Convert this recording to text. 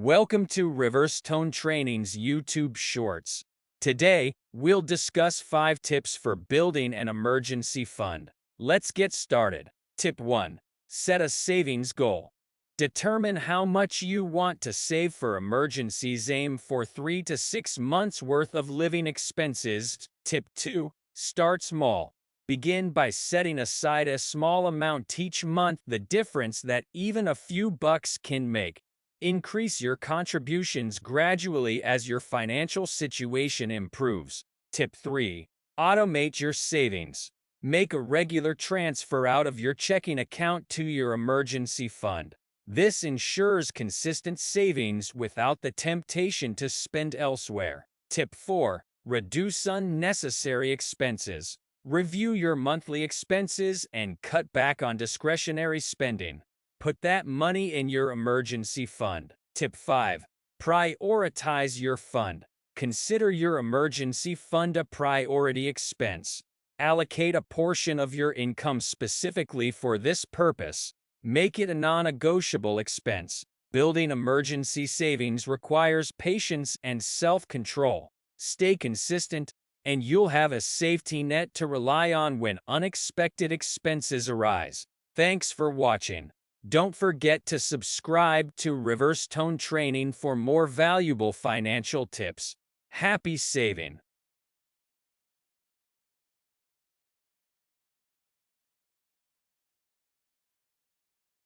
Welcome to Riverstone Training's YouTube Shorts. Today, we'll discuss 5 tips for building an emergency fund. Let's get started. Tip 1. Set a savings goal. Determine how much you want to save for emergencies. Aim for 3 to 6 months worth of living expenses. Tip 2. Start small. Begin by setting aside a small amount each month. The difference that even a few bucks can make. Increase your contributions gradually as your financial situation improves. Tip 3. Automate your savings. Make a regular transfer out of your checking account to your emergency fund. This ensures consistent savings without the temptation to spend elsewhere. Tip 4. Reduce unnecessary expenses. Review your monthly expenses and cut back on discretionary spending. Put that money in your emergency fund. Tip 5. Prioritize your fund. Consider your emergency fund a priority expense. Allocate a portion of your income specifically for this purpose. Make it a non-negotiable expense. Building emergency savings requires patience and self-control. Stay consistent, and you'll have a safety net to rely on when unexpected expenses arise. Thanks for watching. Don't forget to subscribe to Riverstone Training for more valuable financial tips. Happy saving!